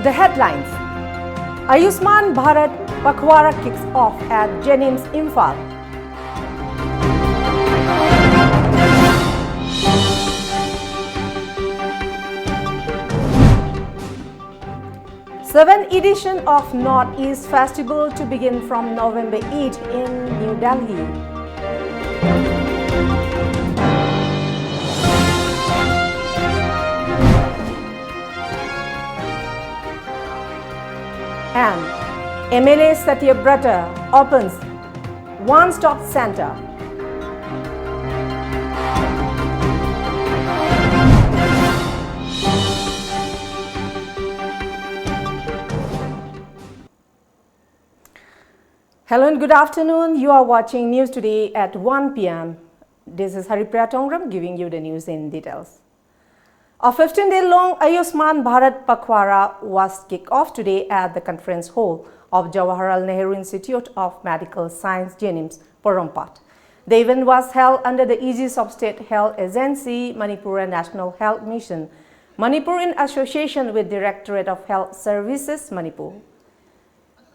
The headlines: Ayushman Bharat Pakhwara kicks off at Jennings, Imphal. Seventh edition of North East Festival to begin from November 8 in New Delhi. And MLA Satyabrata opens one-stop center. Hello and good afternoon. You are watching News Today at 1 p.m. This is HARIPRIYA giving you the news in details. A 15-day-long Ayushman Bharat Pakhwara was kicked off today at the conference hall of Jawaharlal Nehru Institute of Medical Science, Jennings, Porompat. The event was held under the aegis of State Health Agency, Manipur National Health Mission, Manipur in association with Directorate of Health Services, Manipur.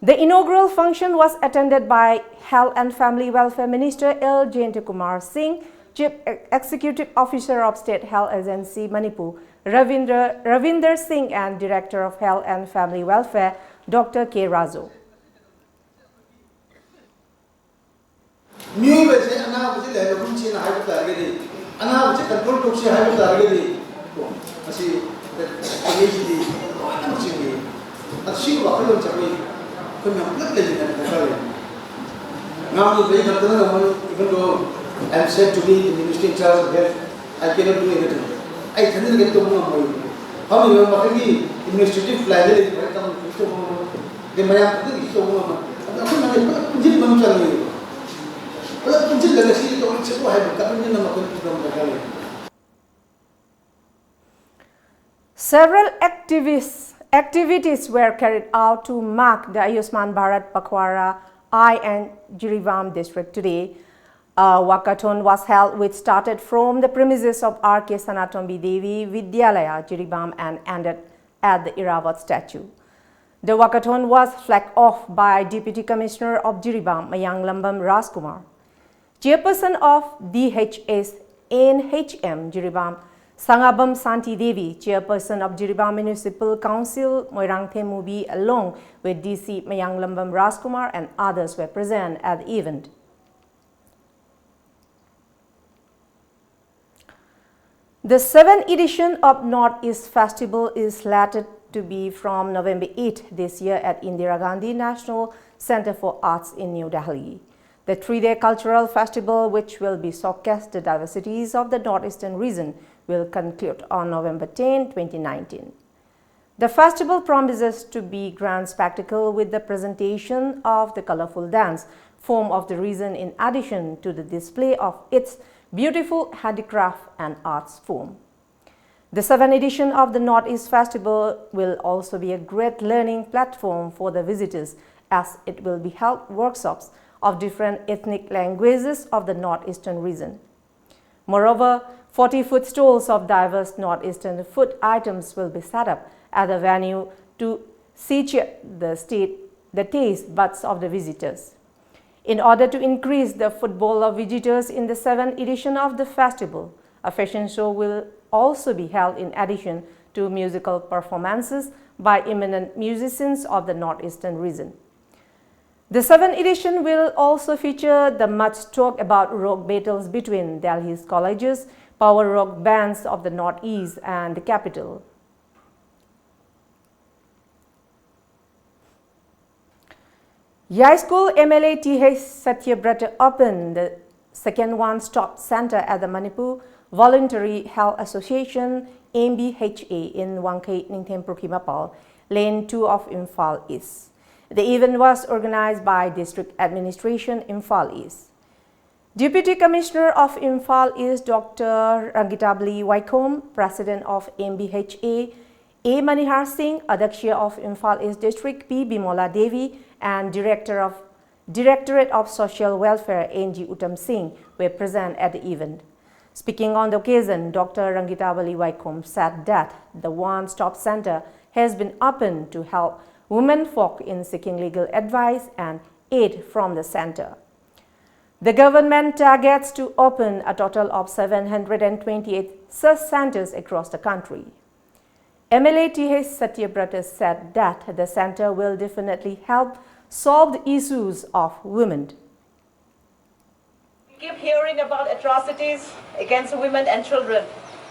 The inaugural function was attended by Health and Family Welfare Minister L. Kumar Singh, Chief Executive Officer of State Health Agency, Manipur, Ravinder Singh, and Director of Health and Family Welfare, Dr. K. Razo. I am said to be the minister in charge of health. I cannot do anything. I cannot get to know how many of the administrative liability come to the Maya. Several activities were carried out to mark the Ayushman Bharat Pakhwara I and Jiryam district today. A walkathon was held which started from the premises of R.K. Sanatombi Devi Vidyalaya, Jiryam, and ended at the Irravat statue. The walkathon was flagged off by Deputy Commissioner of Jiryam, Mayang Rajkumar. Chairperson of DHS NHM Jiryam, Sangabam Santi Devi, Chairperson of Jiryam Municipal Council, Moirangthe Mubi, along with DC Mayang Rajkumar and others were present at the event. The 7th edition of North East Festival is slated to be from November 8 this year at Indira Gandhi National Center for Arts in New Delhi. The 3-day cultural festival, which will be showcase the diversities of the northeastern region, will conclude on November 10, 2019. The festival promises to be grand spectacle with the presentation of the colorful dance form of the region in addition to the display of its beautiful handicraft and arts form. The 7th edition of the Northeast Festival will also be a great learning platform for the visitors, as it will be held workshops of different ethnic languages of the northeastern region. Moreover, 40 food stalls of diverse northeastern food items will be set up at the venue to satiate the taste buds of the visitors. In order to increase the footfall of visitors in the 7th edition of the festival, a fashion show will also be held in addition to musical performances by eminent musicians of the northeastern region. The 7th edition will also feature the much talked about rock battles between Delhi's colleges, power rock bands of the northeast and the capital. High School MLA TH Satyabrata opened the second one-stop center at the Manipur Voluntary Health Association MBHA in Wangkai Ningthem Prokimapal, Lane 2 of Imphal East. The event was organized by District Administration Imphal East. Deputy Commissioner of Imphal East Dr. Rangitabli Waikom, President of MBHA, A. Manihar Singh, Adaksha of Imphal East District P. Bimola Devi, and Directorate of Social Welfare N.G. Uttam Singh were present at the event. Speaking on the occasion, Dr. Rangitabli Waikom said that the one-stop center has been opened to help women folk in seeking legal advice and aid from the center. The government targets to open a total of 728 such centers across the country. MLA TH Satyabrata said that the center will definitely help solve the issues of women. We keep hearing about atrocities against women and children,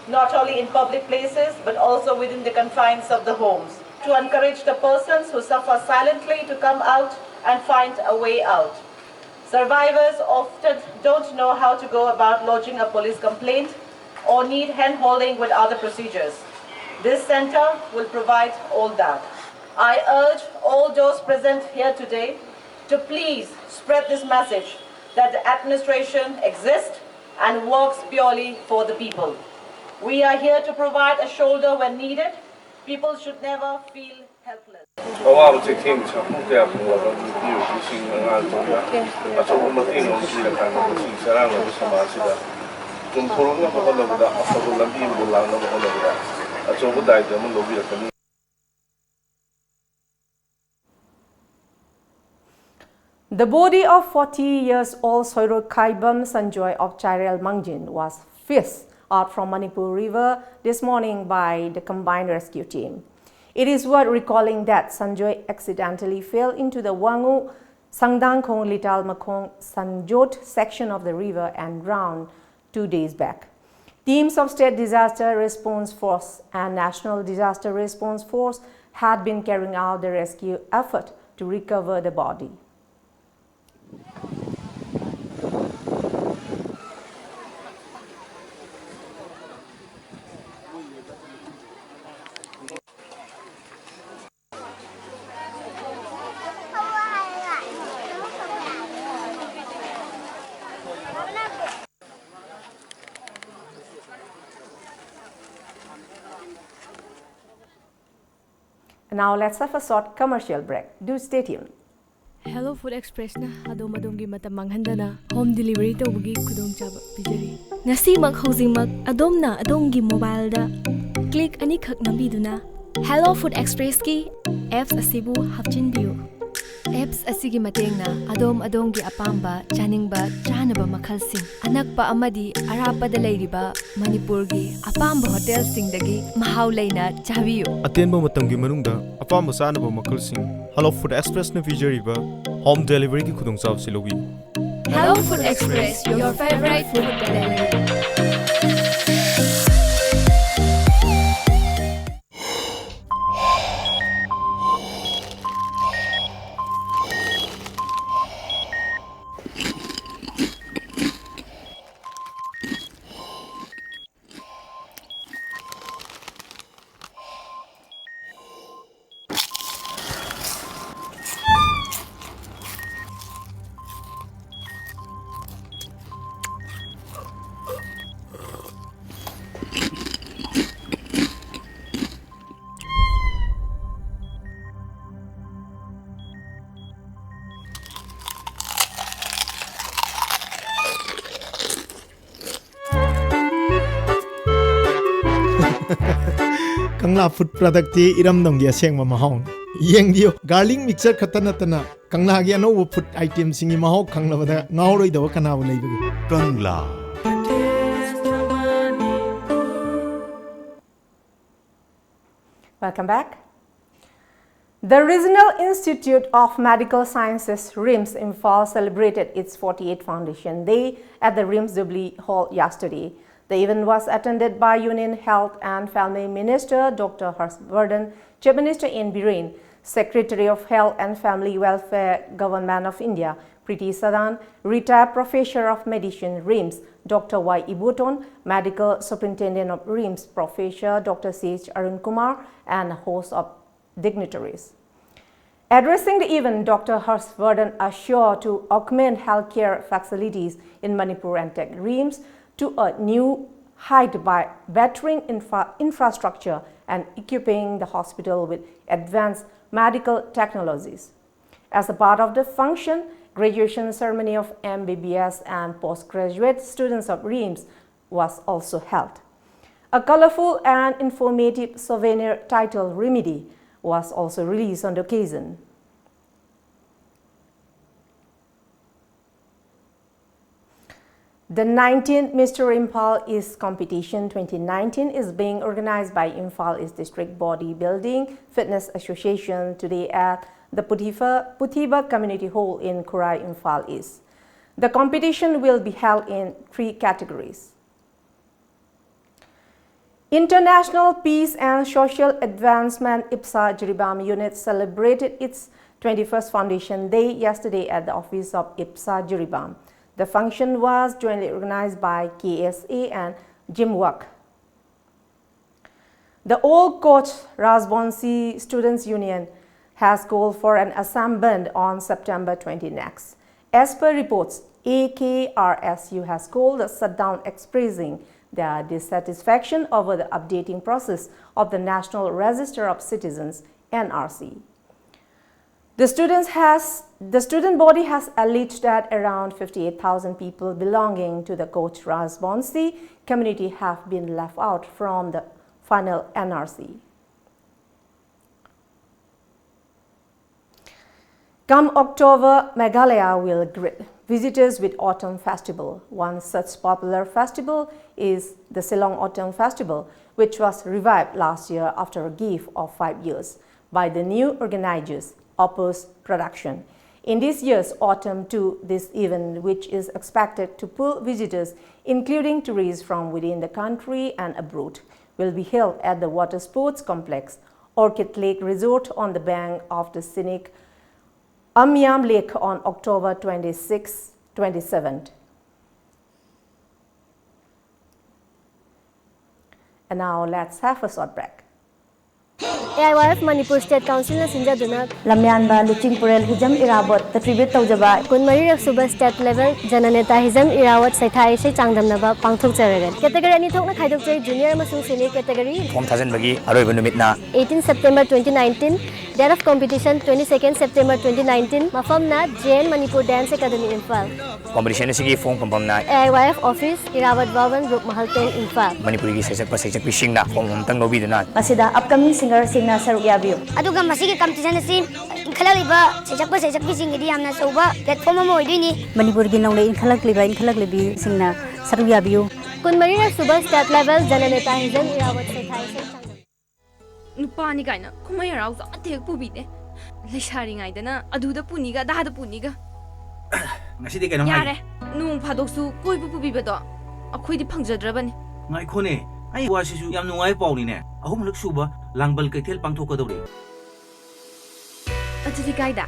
not only in public places, but also within the confines of the homes, to encourage the persons who suffer silently to come out and find a way out. Survivors often don't know how to go about lodging a police complaint or need hand-holding with other procedures. This center will provide all that. I urge all those present here today to please spread this message that the administration exists and works purely for the people. We are here to provide a shoulder when needed. People should never feel helpless. The body of 40-year-old Soiro Kaibam Sanjoy of Chairel Mangjin was fished out from Manipur River this morning by the combined rescue team. It is worth recalling that Sanjoy accidentally fell into the Wangu Sangdangkhong Lital Makong Sanjot section of the river and drowned 2 days back. Teams of State Disaster Response Force and National Disaster Response Force had been carrying out the rescue effort to recover the body. Now let's have a short commercial break. Do stay tuned. Hello Food Express na adom adongi matam manghandana home delivery tawgi khudong chaba pijari. Ngasi mak hojingmak adomna adongi mobile da click ani khak nambiduna Hello Food Express ki apps asibu hapchinbiu. Apps asigi matengna adongi apamba chaningba chanaba makhalsing anakpa amadi arapada leiriba Manipur gi apamba hotel singdagi mahau leina chabiu. Atenba matamgi manungda apamba sanaba makhalsing Hello Food Express na pijariba home delivery ki khudongchab silogi. Hello Food Express, your favorite food delivery. Kangla food product ti iram dong dia seng ma mahong yeng dio garlic mixer khatana tana kangla gi no food item singi mahok khangla bada ngauroi do kana bu leibe Kangla. Welcome back. The Regional Institute of Medical Sciences RIMS Imphal celebrated its 48th Foundation Day at the RIMS Jubilee Hall yesterday. The event was attended by Union Health and Family Minister Dr. Harshvardhan, Chief Minister N. Biren, Secretary of Health and Family Welfare, Government of India, Preeti Sadan, retired Professor of Medicine, RIMS, Dr. Y. Ibuton, Medical Superintendent of RIMS, Professor Dr. C.H. Arun Kumar, and a host of dignitaries. Addressing the event, Dr. Harshvardhan assured to augment healthcare facilities in Manipur and take RIMS to a new height by bettering infrastructure and equipping the hospital with advanced medical technologies. As a part of the function, graduation ceremony of MBBS and postgraduate students of RIMS was also held. A colorful and informative souvenir titled Remedy was also released on the occasion. The 19th Mr. Imphal East Competition 2019 is being organized by Imphal East District Bodybuilding Fitness Association today at the Puthiba Community Hall in Kurai, Imphal East. The competition will be held in 3 categories. International Peace and Social Advancement IPSA Jiribam Unit celebrated its 21st Foundation Day yesterday at the office of IPSA Jiribam. The function was jointly organized by KSA and Jimwak. The Old Coach Rajbansi Students Union has called for an Assam Band on September 20 next. As per reports, AKRSU has called a shutdown expressing their dissatisfaction over the updating process of the National Register of Citizens (NRC). The student body has alleged that around 58,000 people belonging to the Coach Rajbansi community have been left out from the final NRC. Come October, Meghalaya will greet visitors with Autumn Festival. One such popular festival is the Shillong Autumn Festival, which was revived last year after a gap of 5 years by the new organizers, Opus Production. In this year's Autumn 2, this event, which is expected to pull visitors, including tourists from within the country and abroad, will be held at the Water Sports Complex, Orchid Lake Resort on the bank of the scenic Amyam Lake on October 26-27. And now let's have a short break. AIYF Manipur State Council na sinjaduna lamyanba luching purel hijam irabot the tribute tawjaba kunmari rak suba state level jananeta hijam irawat saithai se changdamnaba pangthok jaragan category ani thokna khaidok jai junior amasung senior category form thajan bagi aroiba numitna 18 September 2019 date of competition 22nd September 2019 mafamna Jain Manipur Dance Academy Imphal competition sigi form pampamna AIYF office irawat Bhavan Group Mahal 10 Imphal Manipuri gi sejak pisingna form tang lobiduna masida upcoming singer singna saru yabiu aduga masigi competition asi inkhalaliba sejak sing idi amna soba platform mo idini manipur gi nongle inkhalaklibi singna saru yabiu kunmari rak suba state level jananeta hijam irawat saithai se Nupani kaina kumai arau za atek pubide leishari ngai dana aduda puniga dada puniga ngasi de keno yare nung phadoksu koi pubibado akhoi di phangjadrabani ngai khone ai wasisu yam nungai pawni ne ahum lak suba langbal kaithel pangthokadori achidi kaida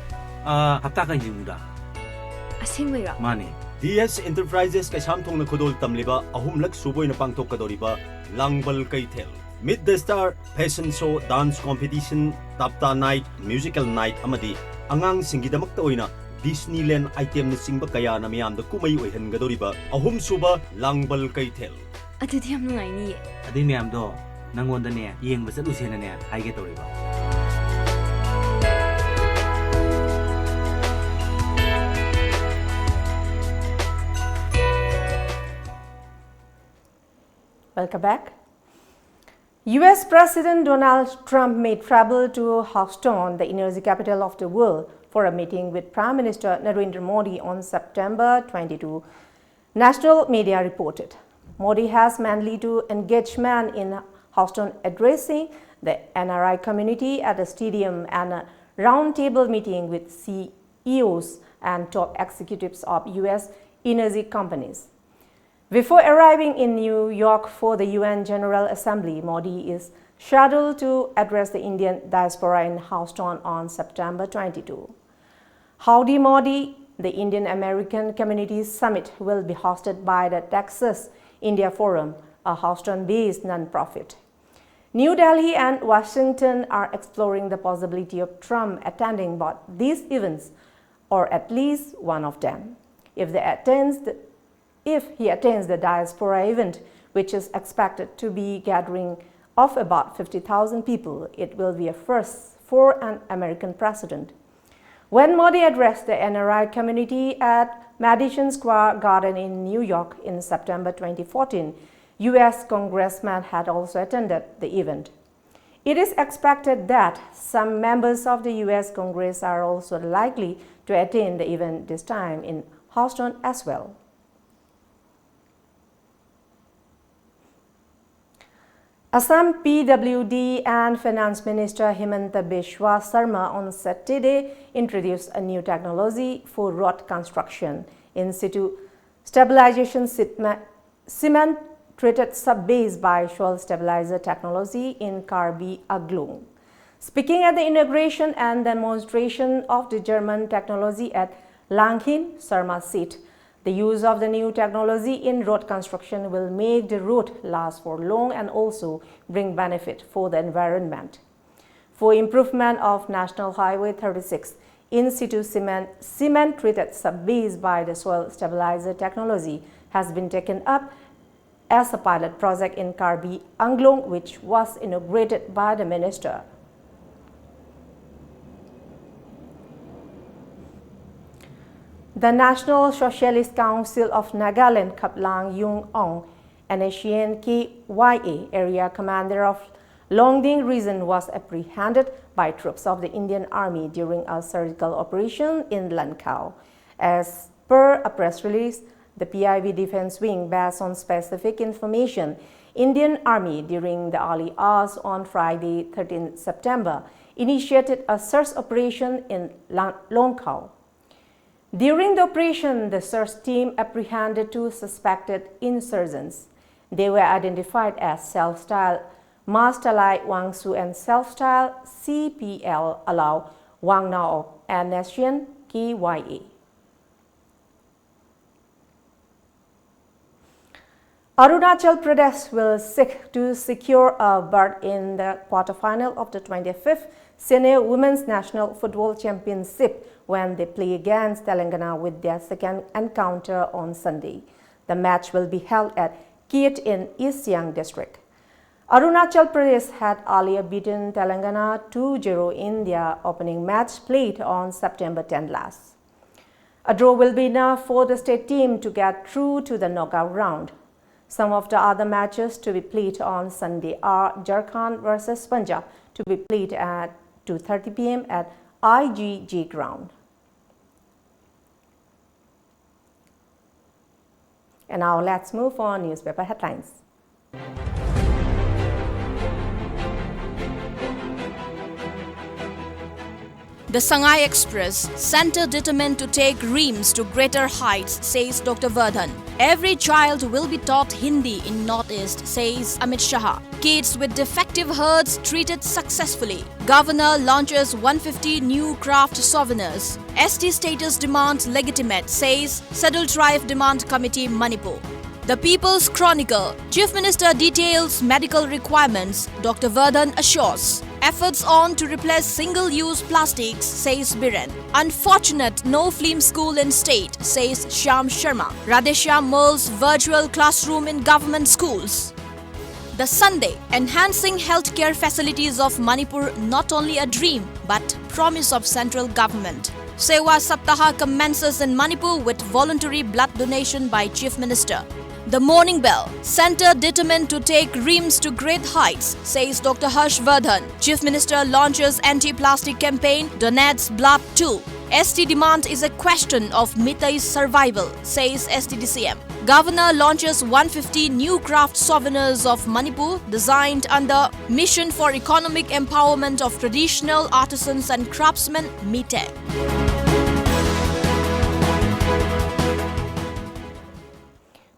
hapta kai jimuda asengmeira mane DS Enterprises kaisam thongna khudol tamliba ahum lak suboina pangthokadoriba langbal kaithel Meet the Star Fashion Show Dance Competition Tapta Night Musical Night amadi angang singidamakta oina Disneyland item na singba kaya na miyam da kumay oihangadoriba ahum suba langbal kaithel adidi yam nungai ni adi miyam do nangonda ne yengba chalusena ne haige toriba Welcome back. US President Donald Trump made travel to Houston, the energy capital of the world, for a meeting with Prime Minister Narendra Modi on September 22, national media reported. Modi has managed to engage man in Houston addressing the NRI community at a stadium and a roundtable meeting with CEOs and top executives of US energy companies. Before arriving in New York for the UN General Assembly, Modi is scheduled to address the Indian diaspora in Houston on September 22. Howdy Modi, the Indian American Communities Summit, will be hosted by the Texas India Forum, a Houston-based nonprofit. New Delhi and Washington are exploring the possibility of Trump attending both these events, or at least one of them. If he attends the diaspora event, which is expected to be a gathering of about 50,000 people, it will be a first for an American president. When Modi addressed the NRI community at Madison Square Garden in New York in September 2014, US congressmen had also attended the event. It is expected that some members of the US Congress are also likely to attend the event this time in Houston as well. Assam PWD and Finance Minister Himanta Biswa Sarma on Saturday introduced a new technology for road construction, in situ stabilization cement treated sub-base by soil stabilizer technology in Karbi Anglong. Speaking at the inauguration and demonstration of the German technology at Langhin, Sarma said, the use of the new technology in road construction will make the road last for long and also bring benefit for the environment. For improvement of National Highway 36, in situ cement treated sub-base by the soil stabilizer technology has been taken up as a pilot project in Karbi Anglong, which was inaugurated by the minister. The National Socialist Council of Nagaland Kaplang Yung Ong, an Asian KYA area commander of Longding region, was apprehended by troops of the Indian Army during a surgical operation in Lankaw. As per a press release, the PIV Defense Wing, based on specific information, Indian Army during the early hours on Friday, 13th September, initiated a search operation in Lankaw. During the operation, the search team apprehended 2 suspected insurgents. They were identified as self-styled Mastalai Wangsu and self-styled CPL Allow Wangnao and Nation KYA. Arunachal Pradesh will seek to secure a berth in the quarterfinal of the 25th Senior Women's National Football Championship when they play against Telangana with their second encounter on Sunday. The match will be held at Keet in East Siang district. Arunachal Pradesh had earlier beaten Telangana 2-0 in their opening match played on September 10 last. A draw will be enough for the state team to get through to the knockout round. Some of the other matches to be played on Sunday are Jharkhand versus Punjab, to be played at 2:30 p.m. at IGG ground. And now let's move on newspaper headlines. The Sangai Express, center determined to take Reams to greater heights, says Dr. Vardhan. Every child will be taught Hindi in Northeast, says Amit Shah. Kids with defective herds treated successfully. Governor launches 150 new craft souvenirs. ST status demand legitimate, says Scheduled Tribe Demand Committee Manipur. The People's Chronicle, Chief Minister details medical requirements. Dr. Vardhan assures. Efforts on to replace single-use plastics, says Biren. Unfortunate no film school in state, says Shyam Sharma. Radheshyam mulls virtual classroom in government schools. The Sunday, enhancing healthcare facilities of Manipur, not only a dream but promise of central government. Sewa Saptaha commences in Manipur with voluntary blood donation by Chief Minister. The Morning Bell, center determined to take Reams to great heights, says Dr. Harsh Vardhan. Chief Minister launches anti-plastic campaign, donates blood too. ST demand is a question of Mitai's survival, says STDCM. Governor launches 150 new craft souvenirs of Manipur designed under Mission for Economic Empowerment of Traditional Artisans and Craftsmen, MITE.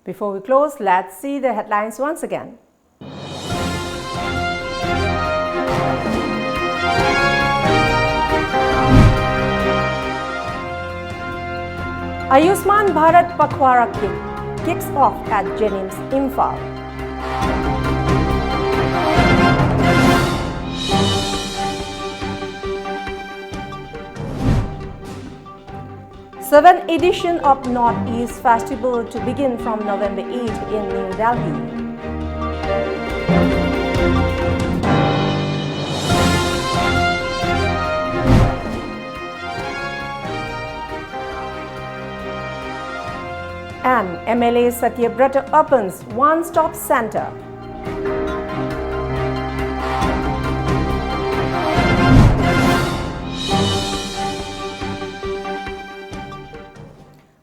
Before we close, let's see the headlines once again. Ayushman Bharat Pakhwara kicks off at Jennings, Imphal. Seventh edition of Northeast Festival to begin from November 8 in New Delhi. And MLA Satyabrata opens one-stop center.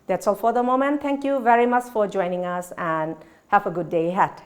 That's all for the moment. Thank you very much for joining us and have a good day ahead.